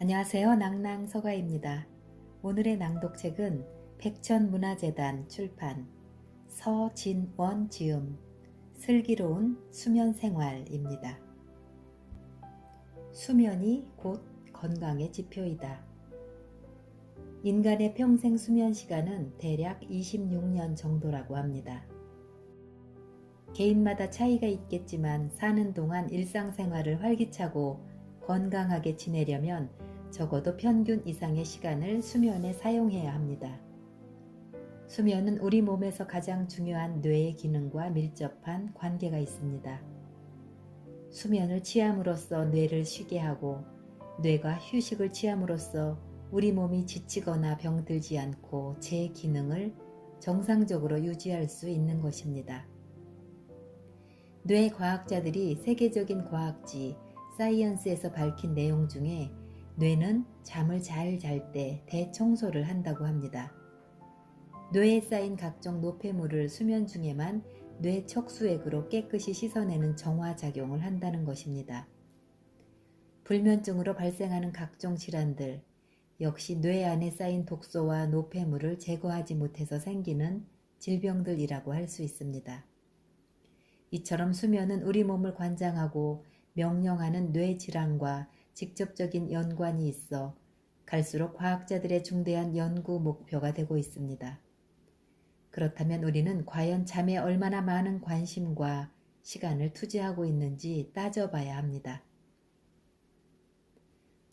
안녕하세요. 낭낭서가입니다. 오늘의 낭독책은 백천문화재단 출판 서진원 지음 슬기로운 수면생활입니다. 수면이 곧 건강의 지표이다. 인간의 평생 수면 시간은 대략 26년 정도라고 합니다. 개인마다 차이가 있겠지만 사는 동안 일상생활을 활기차고 건강하게 지내려면 적어도 평균 이상의 시간을 수면에 사용해야 합니다. 수면은 우리 몸에서 가장 중요한 뇌의 기능과 밀접한 관계가 있습니다. 수면을 취함으로써 뇌를 쉬게 하고 뇌가 휴식을 취함으로써 우리 몸이 지치거나 병들지 않고 제 기능을 정상적으로 유지할 수 있는 것입니다. 뇌 과학자들이 세계적인 과학지 사이언스에서 밝힌 내용 중에 뇌는 잠을 잘 잘 때 대청소를 한다고 합니다. 뇌에 쌓인 각종 노폐물을 수면 중에만 뇌 척수액으로 깨끗이 씻어내는 정화작용을 한다는 것입니다. 불면증으로 발생하는 각종 질환들, 역시 뇌 안에 쌓인 독소와 노폐물을 제거하지 못해서 생기는 질병들이라고 할 수 있습니다. 이처럼 수면은 우리 몸을 관장하고 명령하는 뇌 질환과 직접적인 연관이 있어 갈수록 과학자들의 중대한 연구 목표가 되고 있습니다. 그렇다면 우리는 과연 잠에 얼마나 많은 관심과 시간을 투자하고 있는지 따져봐야 합니다.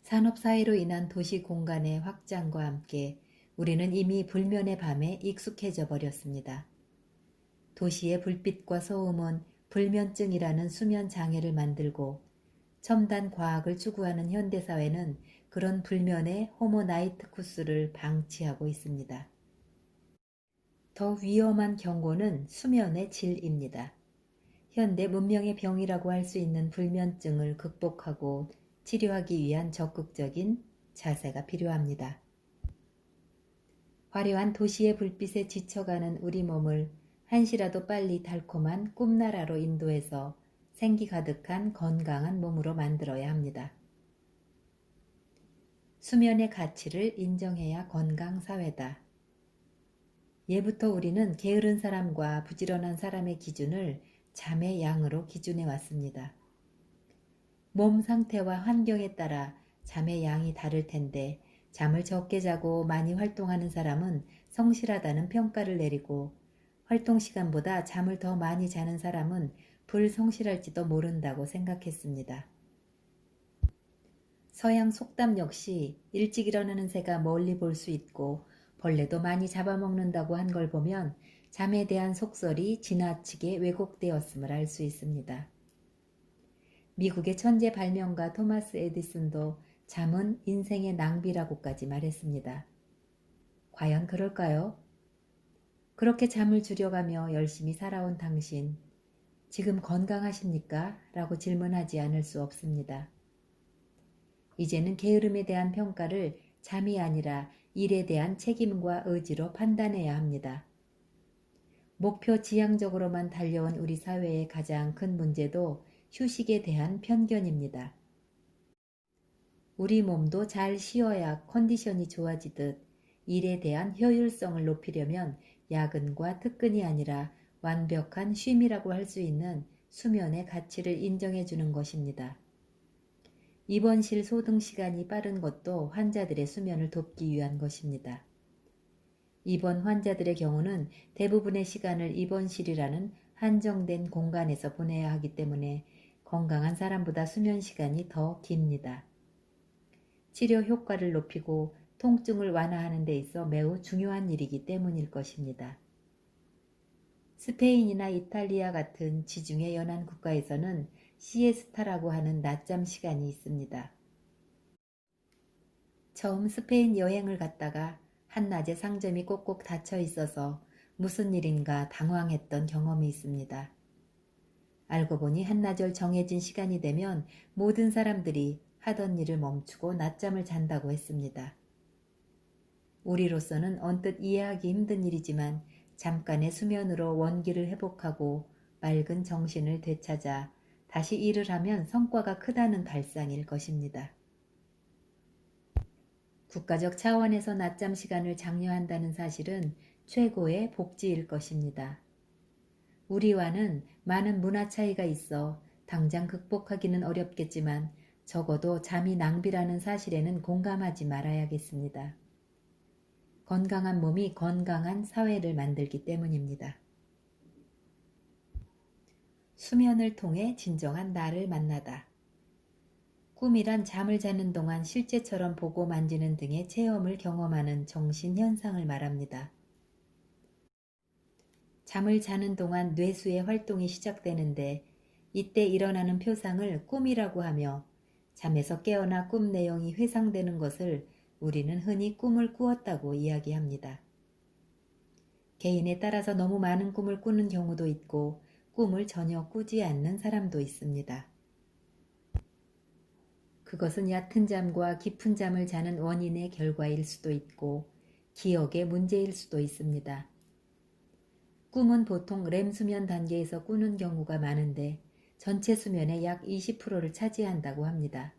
산업사회로 인한 도시 공간의 확장과 함께 우리는 이미 불면의 밤에 익숙해져 버렸습니다. 도시의 불빛과 소음은 불면증이라는 수면 장애를 만들고 첨단 과학을 추구하는 현대사회는 그런 불면의 호모나이트쿠스를 방치하고 있습니다. 더 위험한 경고는 수면의 질입니다. 현대 문명의 병이라고 할 수 있는 불면증을 극복하고 치료하기 위한 적극적인 자세가 필요합니다. 화려한 도시의 불빛에 지쳐가는 우리 몸을 한시라도 빨리 달콤한 꿈나라로 인도해서 생기 가득한 건강한 몸으로 만들어야 합니다. 수면의 가치를 인정해야 건강사회다. 예부터 우리는 게으른 사람과 부지런한 사람의 기준을 잠의 양으로 기준해 왔습니다. 몸 상태와 환경에 따라 잠의 양이 다를 텐데 잠을 적게 자고 많이 활동하는 사람은 성실하다는 평가를 내리고 활동 시간보다 잠을 더 많이 자는 사람은 불성실할지도 모른다고 생각했습니다. 서양 속담 역시 일찍 일어나는 새가 멀리 볼 수 있고 벌레도 많이 잡아먹는다고 한 걸 보면 잠에 대한 속설이 지나치게 왜곡되었음을 알 수 있습니다. 미국의 천재 발명가 토마스 에디슨도 잠은 인생의 낭비라고까지 말했습니다. 과연 그럴까요? 그렇게 잠을 줄여가며 열심히 살아온 당신, 지금 건강하십니까? 라고 질문하지 않을 수 없습니다. 이제는 게으름에 대한 평가를 잠이 아니라 일에 대한 책임과 의지로 판단해야 합니다. 목표 지향적으로만 달려온 우리 사회의 가장 큰 문제도 휴식에 대한 편견입니다. 우리 몸도 잘 쉬어야 컨디션이 좋아지듯 일에 대한 효율성을 높이려면 야근과 특근이 아니라 완벽한 쉼이라고 할 수 있는 수면의 가치를 인정해 주는 것입니다. 입원실 소등 시간이 빠른 것도 환자들의 수면을 돕기 위한 것입니다. 입원 환자들의 경우는 대부분의 시간을 입원실이라는 한정된 공간에서 보내야 하기 때문에 건강한 사람보다 수면 시간이 더 깁니다. 치료 효과를 높이고 통증을 완화하는 데 있어 매우 중요한 일이기 때문일 것입니다. 스페인이나 이탈리아 같은 지중해 연안 국가에서는 시에스타라고 하는 낮잠 시간이 있습니다. 처음 스페인 여행을 갔다가 한낮에 상점이 꼭꼭 닫혀 있어서 무슨 일인가 당황했던 경험이 있습니다. 알고 보니 한나절 정해진 시간이 되면 모든 사람들이 하던 일을 멈추고 낮잠을 잔다고 했습니다. 우리로서는 언뜻 이해하기 힘든 일이지만 잠깐의 수면으로 원기를 회복하고 맑은 정신을 되찾아 다시 일을 하면 성과가 크다는 발상일 것입니다. 국가적 차원에서 낮잠 시간을 장려한다는 사실은 최고의 복지일 것입니다. 우리와는 많은 문화 차이가 있어 당장 극복하기는 어렵겠지만 적어도 잠이 낭비라는 사실에는 공감하지 말아야겠습니다. 건강한 몸이 건강한 사회를 만들기 때문입니다. 수면을 통해 진정한 나를 만나다. 꿈이란 잠을 자는 동안 실제처럼 보고 만지는 등의 체험을 경험하는 정신현상을 말합니다. 잠을 자는 동안 뇌수의 활동이 시작되는데 이때 일어나는 표상을 꿈이라고 하며 잠에서 깨어나 꿈 내용이 회상되는 것을 우리는 흔히 꿈을 꾸었다고 이야기합니다. 개인에 따라서 너무 많은 꿈을 꾸는 경우도 있고 꿈을 전혀 꾸지 않는 사람도 있습니다. 그것은 얕은 잠과 깊은 잠을 자는 원인의 결과일 수도 있고 기억의 문제일 수도 있습니다. 꿈은 보통 렘 수면 단계에서 꾸는 경우가 많은데 전체 수면의 약 20%를 차지한다고 합니다.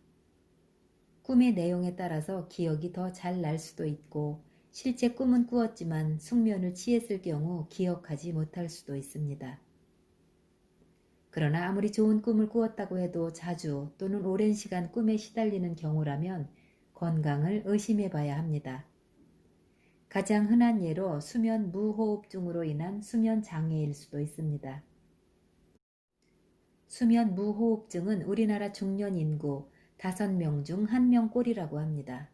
꿈의 내용에 따라서 기억이 더 잘 날 수도 있고 실제 꿈은 꾸었지만 숙면을 취했을 경우 기억하지 못할 수도 있습니다. 그러나 아무리 좋은 꿈을 꾸었다고 해도 자주 또는 오랜 시간 꿈에 시달리는 경우라면 건강을 의심해 봐야 합니다. 가장 흔한 예로 수면 무호흡증으로 인한 수면 장애일 수도 있습니다. 수면 무호흡증은 우리나라 중년 인구 5명 중 1명꼴이라고 합니다.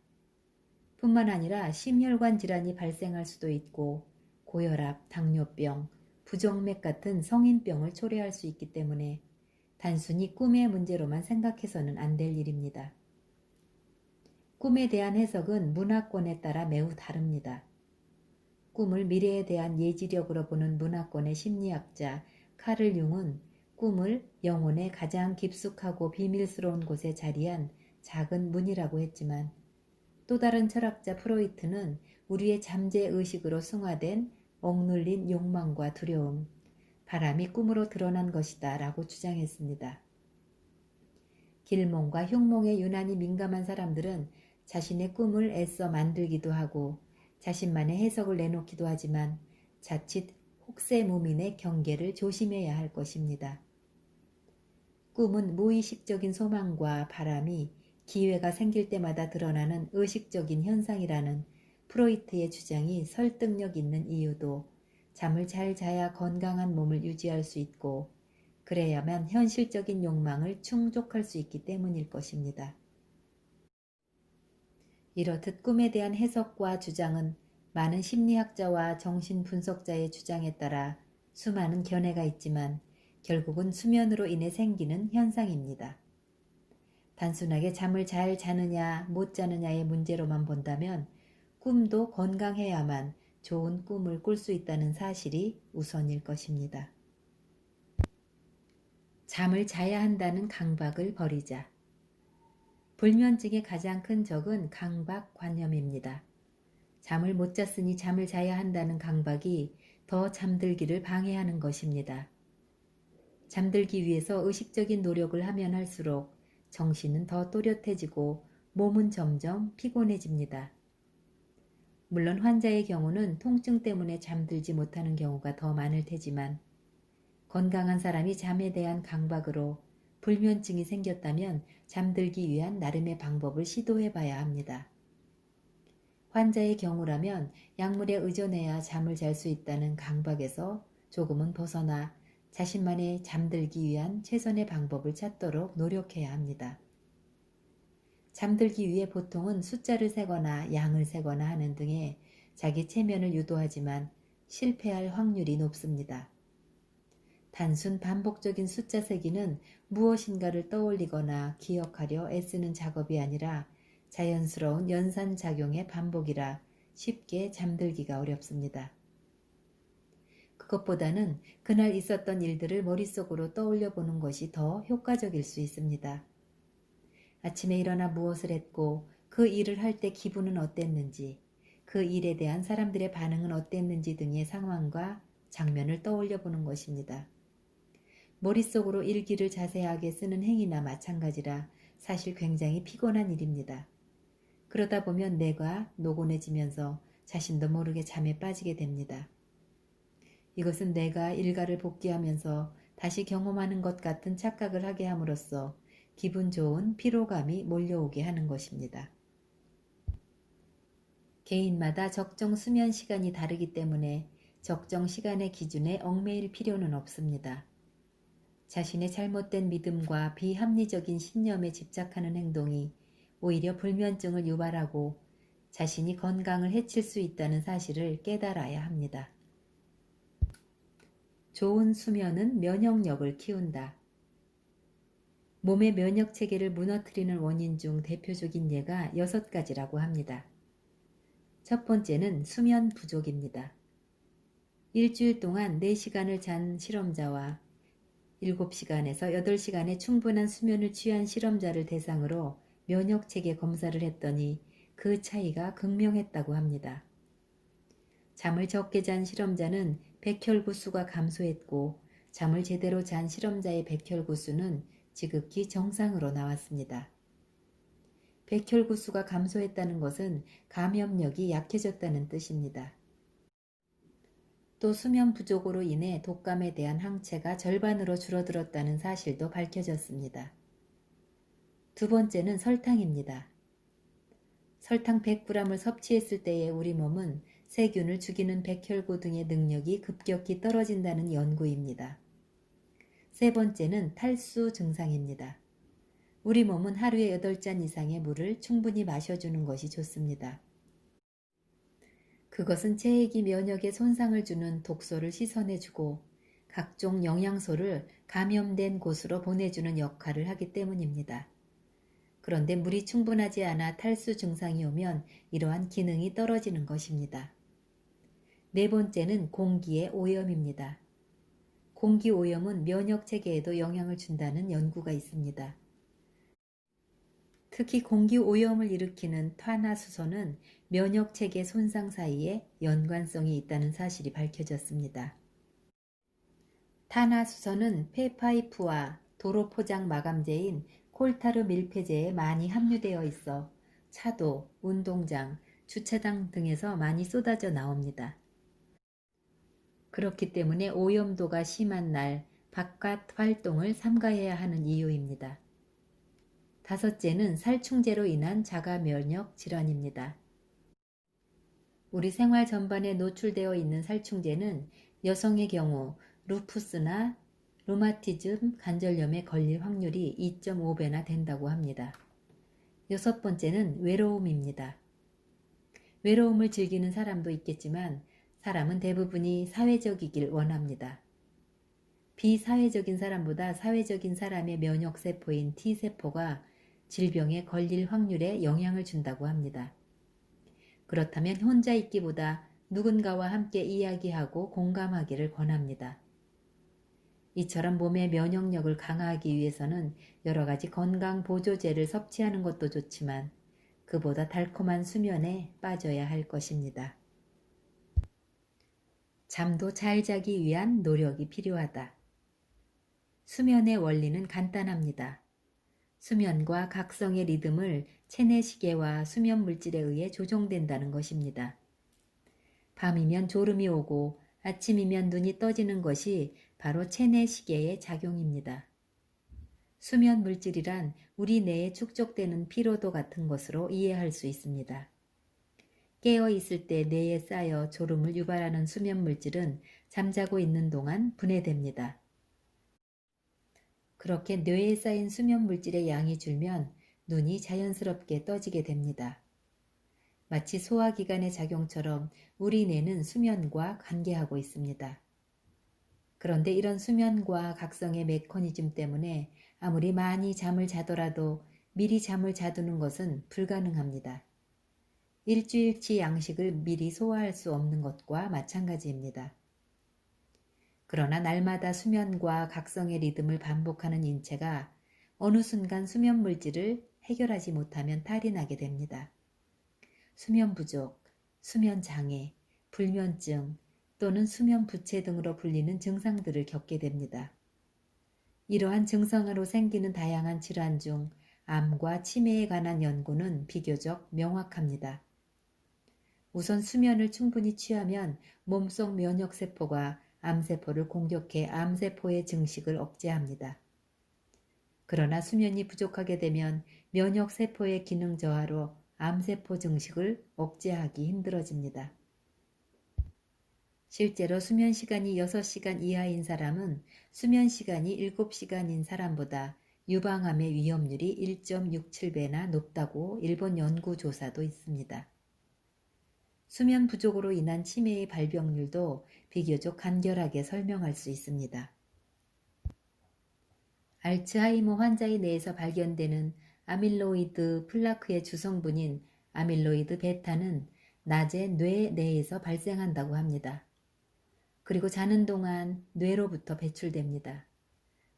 뿐만 아니라 심혈관 질환이 발생할 수도 있고 고혈압, 당뇨병, 부정맥 같은 성인병을 초래할 수 있기 때문에 단순히 꿈의 문제로만 생각해서는 안 될 일입니다. 꿈에 대한 해석은 문화권에 따라 매우 다릅니다. 꿈을 미래에 대한 예지력으로 보는 문화권의 심리학자 카를 융은 꿈을 영혼의 가장 깊숙하고 비밀스러운 곳에 자리한 작은 문이라고 했지만 또 다른 철학자 프로이트는 우리의 잠재의식으로 승화된 억눌린 욕망과 두려움, 바람이 꿈으로 드러난 것이다 라고 주장했습니다. 길몽과 흉몽에 유난히 민감한 사람들은 자신의 꿈을 애써 만들기도 하고 자신만의 해석을 내놓기도 하지만 자칫 혹세무민의 경계를 조심해야 할 것입니다. 꿈은 무의식적인 소망과 바람이 기회가 생길 때마다 드러나는 의식적인 현상이라는 프로이트의 주장이 설득력 있는 이유도 잠을 잘 자야 건강한 몸을 유지할 수 있고 그래야만 현실적인 욕망을 충족할 수 있기 때문일 것입니다. 이렇듯 꿈에 대한 해석과 주장은 많은 심리학자와 정신분석자의 주장에 따라 수많은 견해가 있지만 결국은 수면으로 인해 생기는 현상입니다. 단순하게 잠을 잘 자느냐 못 자느냐의 문제로만 본다면 꿈도 건강해야만 좋은 꿈을 꿀 수 있다는 사실이 우선일 것입니다. 잠을 자야 한다는 강박을 버리자. 불면증의 가장 큰 적은 강박관념입니다. 잠을 못 잤으니 잠을 자야 한다는 강박이 더 잠들기를 방해하는 것입니다. 잠들기 위해서 의식적인 노력을 하면 할수록 정신은 더 또렷해지고 몸은 점점 피곤해집니다. 물론 환자의 경우는 통증 때문에 잠들지 못하는 경우가 더 많을 테지만 건강한 사람이 잠에 대한 강박으로 불면증이 생겼다면 잠들기 위한 나름의 방법을 시도해 봐야 합니다. 환자의 경우라면 약물에 의존해야 잠을 잘 수 있다는 강박에서 조금은 벗어나 자신만의 잠들기 위한 최선의 방법을 찾도록 노력해야 합니다. 잠들기 위해 보통은 숫자를 세거나 양을 세거나 하는 등의 자기 체면을 유도하지만 실패할 확률이 높습니다. 단순 반복적인 숫자 세기는 무엇인가를 떠올리거나 기억하려 애쓰는 작업이 아니라 자연스러운 연산작용의 반복이라 쉽게 잠들기가 어렵습니다. 그것보다는 그날 있었던 일들을 머릿속으로 떠올려 보는 것이 더 효과적일 수 있습니다. 아침에 일어나 무엇을 했고 그 일을 할 때 기분은 어땠는지, 그 일에 대한 사람들의 반응은 어땠는지 등의 상황과 장면을 떠올려 보는 것입니다. 머릿속으로 일기를 자세하게 쓰는 행위나 마찬가지라 사실 굉장히 피곤한 일입니다. 그러다 보면 뇌가 노곤해지면서 자신도 모르게 잠에 빠지게 됩니다. 이것은 뇌가 일가를 복귀하면서 다시 경험하는 것 같은 착각을 하게 함으로써 기분 좋은 피로감이 몰려오게 하는 것입니다. 개인마다 적정 수면 시간이 다르기 때문에 적정 시간의 기준에 얽매일 필요는 없습니다. 자신의 잘못된 믿음과 비합리적인 신념에 집착하는 행동이 오히려 불면증을 유발하고 자신이 건강을 해칠 수 있다는 사실을 깨달아야 합니다. 좋은 수면은 면역력을 키운다. 몸의 면역 체계를 무너뜨리는 원인 중 대표적인 예가 6가지라고 합니다. 첫 번째는 수면 부족입니다. 일주일 동안 4시간을 잔 실험자와 7시간에서 8시간의 충분한 수면을 취한 실험자를 대상으로 면역 체계 검사를 했더니 그 차이가 극명했다고 합니다. 잠을 적게 잔 실험자는 백혈구 수가 감소했고 잠을 제대로 잔 실험자의 백혈구 수는 지극히 정상으로 나왔습니다. 백혈구 수가 감소했다는 것은 감염력이 약해졌다는 뜻입니다. 또 수면 부족으로 인해 독감에 대한 항체가 절반으로 줄어들었다는 사실도 밝혀졌습니다. 두 번째는 설탕입니다. 설탕 100g을 섭취했을 때의 우리 몸은 세균을 죽이는 백혈구 등의 능력이 급격히 떨어진다는 연구입니다. 세 번째는 탈수 증상입니다. 우리 몸은 하루에 8잔 이상의 물을 충분히 마셔주는 것이 좋습니다. 그것은 체액이 면역에 손상을 주는 독소를 씻어내주고 각종 영양소를 감염된 곳으로 보내주는 역할을 하기 때문입니다. 그런데 물이 충분하지 않아 탈수 증상이 오면 이러한 기능이 떨어지는 것입니다. 네 번째는 공기의 오염입니다. 공기 오염은 면역 체계에도 영향을 준다는 연구가 있습니다. 특히 공기 오염을 일으키는 탄화수소는 면역 체계 손상 사이에 연관성이 있다는 사실이 밝혀졌습니다. 탄화수소는 폐파이프와 도로 포장 마감재인 콜타르 밀폐재에 많이 함유되어 있어 차도, 운동장, 주차장 등에서 많이 쏟아져 나옵니다. 그렇기 때문에 오염도가 심한 날 바깥 활동을 삼가해야 하는 이유입니다. 다섯째는 살충제로 인한 자가 면역 질환입니다. 우리 생활 전반에 노출되어 있는 살충제는 여성의 경우 루푸스나 루마티즘 관절염에 걸릴 확률이 2.5배나 된다고 합니다. 여섯 번째는 외로움입니다. 외로움을 즐기는 사람도 있겠지만 사람은 대부분이 사회적이길 원합니다. 비사회적인 사람보다 사회적인 사람의 면역세포인 T세포가 질병에 걸릴 확률에 영향을 준다고 합니다. 그렇다면 혼자 있기보다 누군가와 함께 이야기하고 공감하기를 권합니다. 이처럼 몸의 면역력을 강화하기 위해서는 여러 가지 건강 보조제를 섭취하는 것도 좋지만 그보다 달콤한 수면에 빠져야 할 것입니다. 잠도 잘 자기 위한 노력이 필요하다. 수면의 원리는 간단합니다. 수면과 각성의 리듬을 체내시계와 수면 물질에 의해 조종된다는 것입니다. 밤이면 졸음이 오고 아침이면 눈이 떠지는 것이 바로 체내시계의 작용입니다. 수면 물질이란 우리 뇌에 축적되는 피로도 같은 것으로 이해할 수 있습니다. 깨어 있을 때 뇌에 쌓여 졸음을 유발하는 수면 물질은 잠자고 있는 동안 분해됩니다. 그렇게 뇌에 쌓인 수면 물질의 양이 줄면 눈이 자연스럽게 떠지게 됩니다. 마치 소화기관의 작용처럼 우리 뇌는 수면과 관계하고 있습니다. 그런데 이런 수면과 각성의 메커니즘 때문에 아무리 많이 잠을 자더라도 미리 잠을 자두는 것은 불가능합니다. 일주일치 양식을 미리 소화할 수 없는 것과 마찬가지입니다. 그러나 날마다 수면과 각성의 리듬을 반복하는 인체가 어느 순간 수면 물질을 해결하지 못하면 탈이 나게 됩니다. 수면 부족, 수면 장애, 불면증 또는 수면 부채 등으로 불리는 증상들을 겪게 됩니다. 이러한 증상으로 생기는 다양한 질환 중 암과 치매에 관한 연구는 비교적 명확합니다. 우선 수면을 충분히 취하면 몸속 면역세포가 암세포를 공격해 암세포의 증식을 억제합니다. 그러나 수면이 부족하게 되면 면역세포의 기능 저하로 암세포 증식을 억제하기 힘들어집니다. 실제로 수면 시간이 6시간 이하인 사람은 수면 시간이 7시간인 사람보다 유방암의 위험률이 1.67배나 높다고 일본 연구 조사도 있습니다. 수면 부족으로 인한 치매의 발병률도 비교적 간결하게 설명할 수 있습니다. 알츠하이머 환자의 뇌에서 발견되는 아밀로이드 플라크의 주성분인 아밀로이드 베타는 낮에 뇌 내에서 발생한다고 합니다. 그리고 자는 동안 뇌로부터 배출됩니다.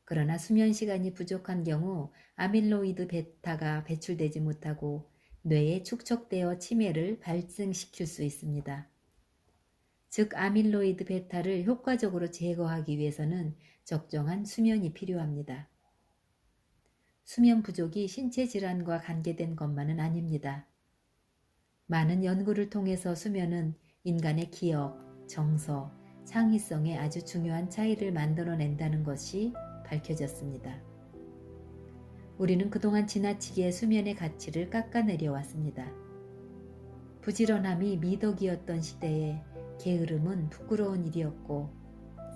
그러나 수면 시간이 부족한 경우 아밀로이드 베타가 배출되지 못하고 뇌에 축적되어 치매를 발생시킬 수 있습니다. 즉 아밀로이드 베타를 효과적으로 제거하기 위해서는 적정한 수면이 필요합니다. 수면 부족이 신체 질환과 관계된 것만은 아닙니다. 많은 연구를 통해서 수면은 인간의 기억, 정서, 창의성에 아주 중요한 차이를 만들어낸다는 것이 밝혀졌습니다. 우리는 그동안 지나치게 수면의 가치를 깎아내려 왔습니다. 부지런함이 미덕이었던 시대에 게으름은 부끄러운 일이었고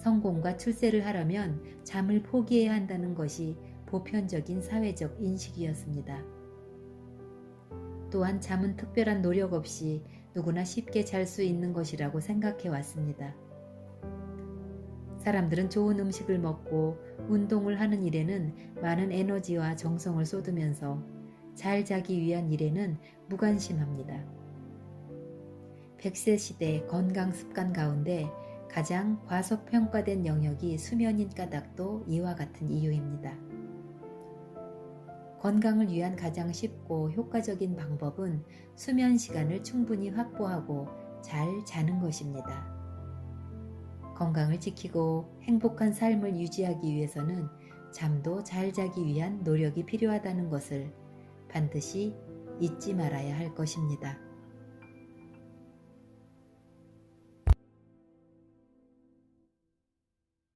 성공과 출세를 하려면 잠을 포기해야 한다는 것이 보편적인 사회적 인식이었습니다. 또한 잠은 특별한 노력 없이 누구나 쉽게 잘 수 있는 것이라고 생각해 왔습니다. 사람들은 좋은 음식을 먹고 운동을 하는 일에는 많은 에너지와 정성을 쏟으면서 잘 자기 위한 일에는 무관심합니다. 100세 시대 건강 습관 가운데 가장 과소평가된 영역이 수면인 까닭도 이와 같은 이유입니다. 건강을 위한 가장 쉽고 효과적인 방법은 수면 시간을 충분히 확보하고 잘 자는 것입니다. 건강을 지키고 행복한 삶을 유지하기 위해서는 잠도 잘 자기 위한 노력이 필요하다는 것을 반드시 잊지 말아야 할 것입니다.